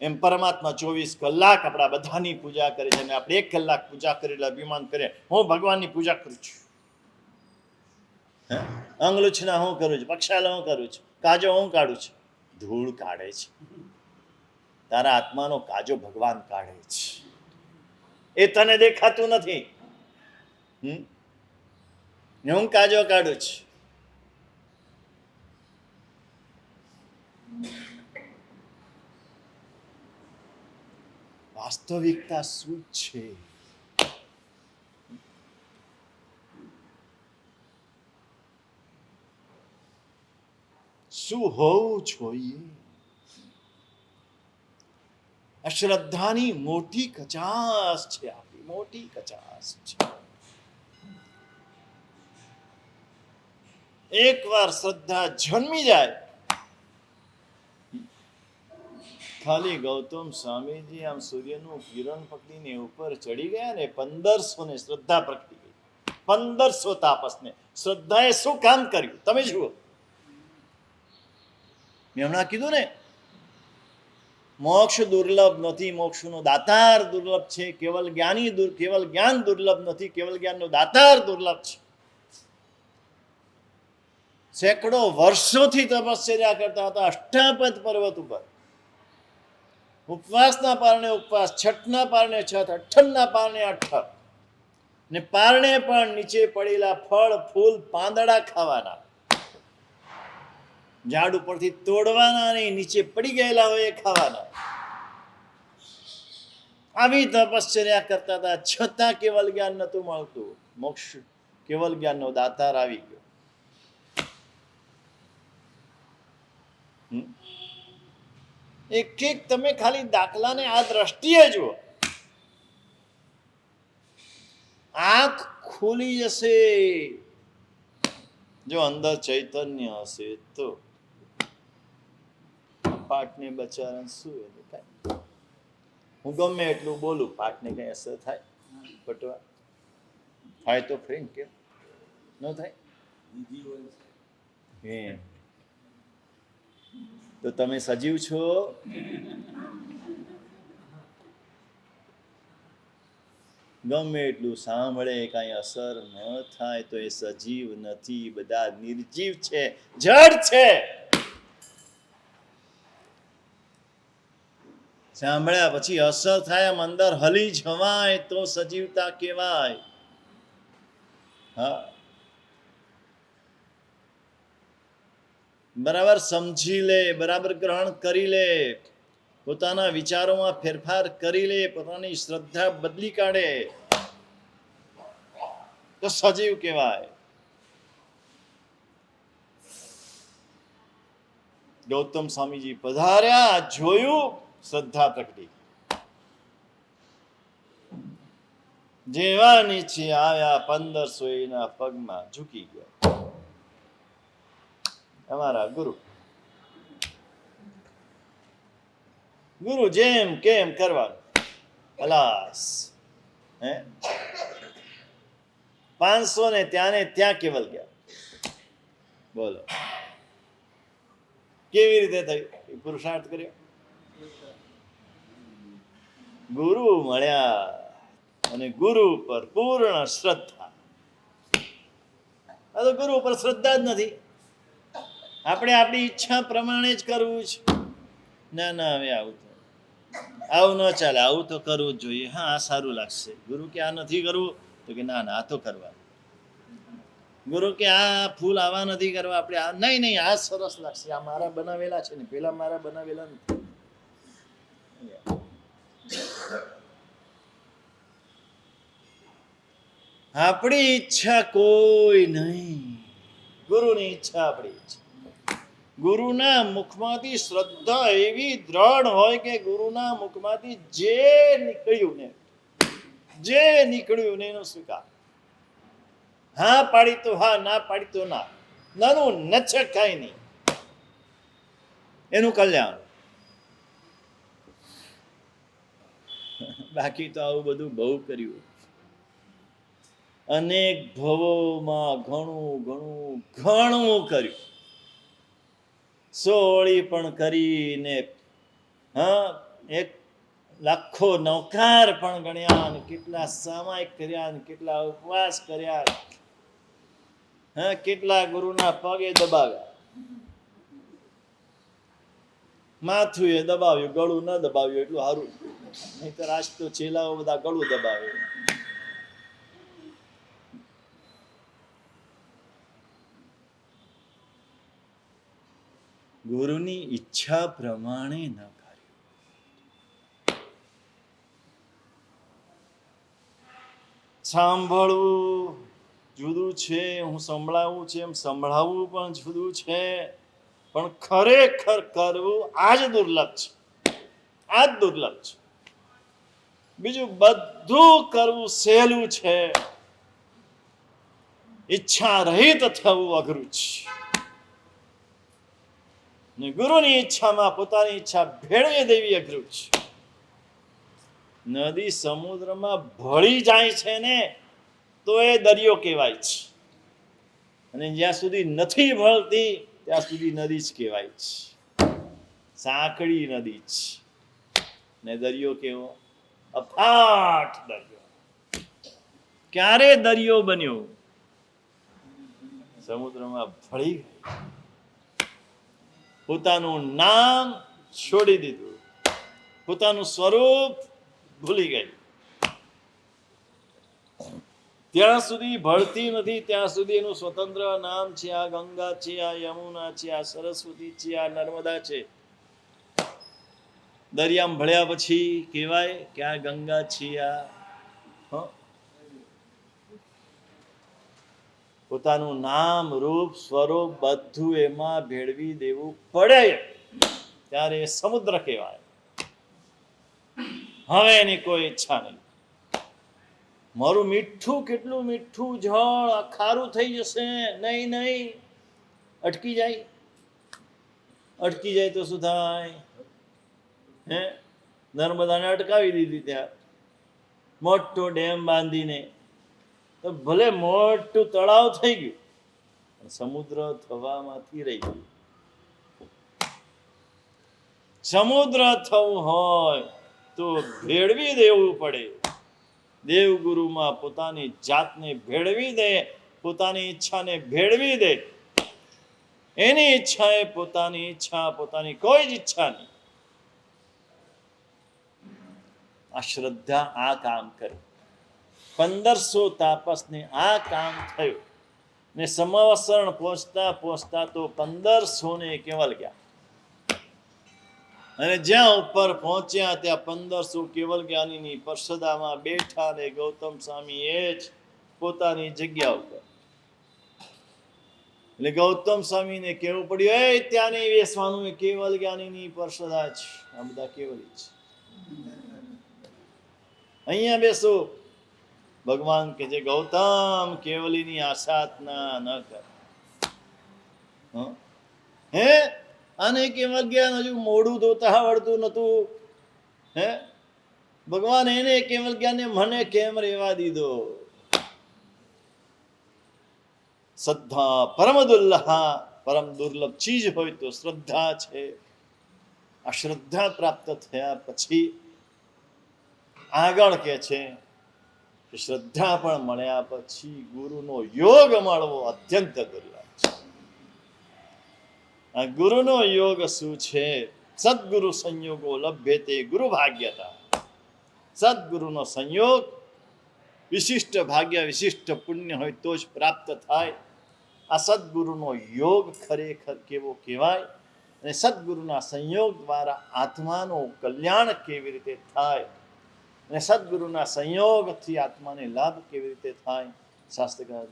એમ પરમાત્મા 24 કલાક આપણા બધાની પૂજા કરે છે, અને આપણે 1 કલાક પૂજા કરેલા અભિમાન કરે હું ભગવાનની પૂજા કરું છું, અંગલુછના હું કરું છું, પક્ષાલા હું કરું છું, કાજો હું કાઢું છું. ધૂળ કાઢે છે, તારા આત્માનો કાજો ભગવાન કાઢે છે, એ તને દેખાતું નથી. હું કાજો કાઢું છું. વાસ્તવિકતા શું છે? શું હોવું જોઈએ? અશ્રદ્ધાની મોટી કચાસ છે, આપણી મોટી કચાસ છે. એકવાર શ્રદ્ધા જન્મી જાય, ખાલી ગૌતમ સ્વામીજી આમ સૂર્યનું કિરણ પકડીને ઉપર ચડી ગયા ને 1500 ને શ્રદ્ધા પ્રગટી ગઈ. 1500 તાપસને શ્રદ્ધાએ શું કામ કર્યું તમે જુઓ. મેં હમણાં કીધું ને, મોક્ષ દુર્લભ નથી, મોક્ષનો દાતાર દુર્લભ છે. કેવલ જ્ઞાન દુર્લભ નથી, કેવલ જ્ઞાનનો દાતાર દુર્લભ છે. સેંકડો વર્ષોથી તપશ્ચર્યા કરતા હતા અષ્ટાપદ પર્વત ઉપર, ઉપવાસના પારણે ઉપવાસ, છઠના પારણે છઠ, અઠ્ઠમના પારણે અઠ્ઠમ, ને પારણે પણ નીચે પડેલા ફળ ફૂલ પાંદડા ખાવાના, ઝાડ ઉપરથી તોડવાના નહીં, નીચે પડી ગયેલા હોય એ ખાવાના. આવી તપશ્ચર્યા કરતા હતા, છતાં કેવલ જ્ઞાન નતું મળતું. મોક્ષ કેવલ જ્ઞાનનો દાતાર આવી ગયો. એક એક તમે ખાલી દાખલાને આ દ્રષ્ટિએ જુઓ, આંખ ખુલી જશે જો અંદર ચૈતન્ય હશે તો. પાઠને બચારા શું એને કાંઈ, હું ગમે એટલું બોલું, પાઠને કઈ અસર થાય? પટવા થાય તો ફ્રેન્ડ કેમ ન થાય? તો તમે સજીવ છો? ગમે એટલું સાંભળે કાંઈ અસર ન થાય તો એ સજીવ નથી, બધા નિર્જીવ છે, જડ છે. સાંભળ્યા પછી અસર થાય, આમ અંદર હલી જવાય તો સજીવતા કહેવાય. હા, બરાબર સમજી લે, બરાબર ગ્રહણ કરી લે, પોતાના વિચારોમાં ફેરફાર કરી લે, પોતાની શ્રદ્ધા બદલી કાઢે તો સજીવ કહેવાય. ગૌતમ સ્વામીજી પધાર્યા, જોયું, શ્રદ્ધા પ્રગટી. જેવા નીચે આવ્યા 1500 એના પગમાં ઝૂકી ગયા. અમારા ગુરુ જેમ કેમ કરવાનું, ખલાસ. 500 ને ત્યાં કેવલ ગયા. બોલો કેવી રીતે થયું? પુરુષાર્થ કર્યો, ગુરુ મળ્યા અને ગુરુ પર પૂર્ણ શ્રદ્ધા. આ તો ગુરુ પર શ્રદ્ધા જ નથી. આપણે આપણી ઈચ્છા પ્રમાણે જ કરવું છે. ના હવે આવું ન ચાલે, આવું તો કરવું જ જોઈએ. હા, આ સારું લાગશે. ગુરુ કે આ નથી કરવું, તો કે ના આ તો કરવા. ગુરુ કે આ ફૂલ આવા નથી કરવા, આપણે આ નહીં આ સરસ લાગશે, આ મારા બનાવેલા છે ને પેલા મારા બનાવેલા નથી. આપણી ઈચ્છા કોઈ નહીં, ગુરુની ઈચ્છા આપણી ઈચ્છા. ગુરુના મુખમાંથી શ્રદ્ધા એવી દ્રઢ હોય કે ગુરુના મુખમાંથી જે નીકળ્યું ને એનો સ્વીકાર. હા પાડી તો હા, ના પાડી તો ના, નાનું નછ કાંઈ નહીં, એનું કલ્યાણ. બાકી તો આવું બધું બહુ કર્યું, અનેક ભવોમાં ઘણું ઘણું ઘણું કર્યું. સોળી પણ કરીને, હા, એક લાખો નૌકાર પણ ગણ્યા, ને કેટલા સામાયિક કર્યા, ને કેટલા ઉપવાસ કર્યા, હા, કેટલા ગુરુના પગે દબાવ્યા. માથું એ દબાવ્યું, ગળું ન દબાવ્યું એટલું સારું, નહીંતર આજ તો ચેલાઓ બધા ગળું દબાવ્યું. ગુરુની ઈચ્છા પ્રમાણે ન કર્યું. સાંભળવું જુદું છે, હું સંભળાવું છે એમ સંભળાવવું પણ જુદું છે, પણ ખરેખર કરવું આ જ દુર્લભ છે, આ જ દુર્લભ છે. બીજું બધું કરવું સહેલું છે, ઈચ્છા રહિત થવું અઘરું છે. ને ગુરુની ઈચ્છામાં પોતાની ઈચ્છા ભેળવી દેવી અઘરું છે. નદી સમુદ્રમાં ભળી જાય છે ને તો એ દરિયો કહેવાય છે, અને જ્યાં સુધી નથી ભળતી ત્યાં સુધી નદી જ કહેવાય છે, સાંકડી નદી છે. ને દરિયો કેવો? અફાટ દરિયો. ક્યારે દરિયો બન્યો? સમુદ્રમાં ભળી ગઈ, પોતાનું નામ છોડી દીધું, પોતાનું સ્વરૂપ ભૂલી ગઈ. ત્યાં સુધી ભળતી નથી ત્યાં સુધી એનું સ્વતંત્ર નામ છે, આ ગંગા છે, આ યમુના છે, આ સરસ્વતી છે, આ નર્મદા છે. દરિયામાં ભળ્યા પછી કહેવાય કે આ ગંગા છે, આ પોતાનું નામ રૂપ સ્વરૂપ બધું એમાં ભેળવી દેવું પડે ત્યારે સમુદ્ર કહેવાય. હવે એની કોઈ ઈચ્છા નહીં. મારું મીઠું કેટલું મીઠું જળ ખારું થઈ જશે, નહીં નહીં, અટકી જાય. અટકી જાય તો શું થાય? હે, નર્મદાને અટકાવી દીધી ત્યાં મોટો ડેમ બાંધીને, તો ભલે મોટું તળાવ થઈ ગયું પણ સમુદ્ર થવામાંથી રહી ગયું. સમુદ્ર થવું હોય તો ભેળવી દેવું પડે. દેવગુરુમાં પોતાની જાતને ભેળવી દે, પોતાની ઈચ્છાને ભેળવી દે. એની ઈચ્છા એ પોતાની ઈચ્છા, પોતાની કોઈ જ ઈચ્છા નહીં. આ શ્રદ્ધા આ કામ કરે. 1500 તાપસને આ કામ થયું, ને સમવસરણ પહોંચતા પહોંચતા તો 1500 ને કેવલ ગયા, અને જ્યાં ઉપર પહોંચ્યા ત્યાં 1500 કેવલ જ્ઞાનીની પરસદામાં બેઠા, ને ગૌતમ સ્વામી એ જ પોતાની જગ્યા ઉપર. એટલે ગૌતમ સ્વામીને કહેવું પડ્યું, એ ત્યાં નહીં બેસવાનું, એ કેવલ જ્ઞાનીની પરસદા છે, આ બધા કેવલી છે, અહીંયા બેસો. ભગવાન કે જે ગૌતમ કેવલીની આસાધના ન કર. હે, આને કેવલ જ્ઞાન હજુ મોઢું ધોતા આવડતું નતું. હે, ભગવાન એને કેવલ જ્ઞાને મને કેમ રેવા દીધો? શ્રદ્ધા પરમ દુર્લભા, પરમ દુર્લભ ચીજ હોય તો શ્રદ્ધા છે. આ શ્રદ્ધા પ્રાપ્ત થયા પછી આગળ કે છે કે શ્રદ્ધા પણ મળ્યા પછી ગુરુનો યોગ મળવો અત્યંત દુર્લભ છે. આ ગુરુનો યોગ શું છે? સદગુરુ સંયોગો લભ્યતે ગુરુ ભાગ્યતા. સદગુરુનો સંયોગ વિશિષ્ટ ભાગ્ય, વિશિષ્ટ પુણ્ય હોય તો જ પ્રાપ્ત થાય. આ સદગુરુનો યોગ ખરેખર કેવો કહેવાય, અને સદગુરુના સંયોગ દ્વારા આત્માનું કલ્યાણ કેવી રીતે થાય, અને સદગુરુના સંયોગથી આત્માને લાભ કેવી રીતે થાય, શાસ્ત્રકાર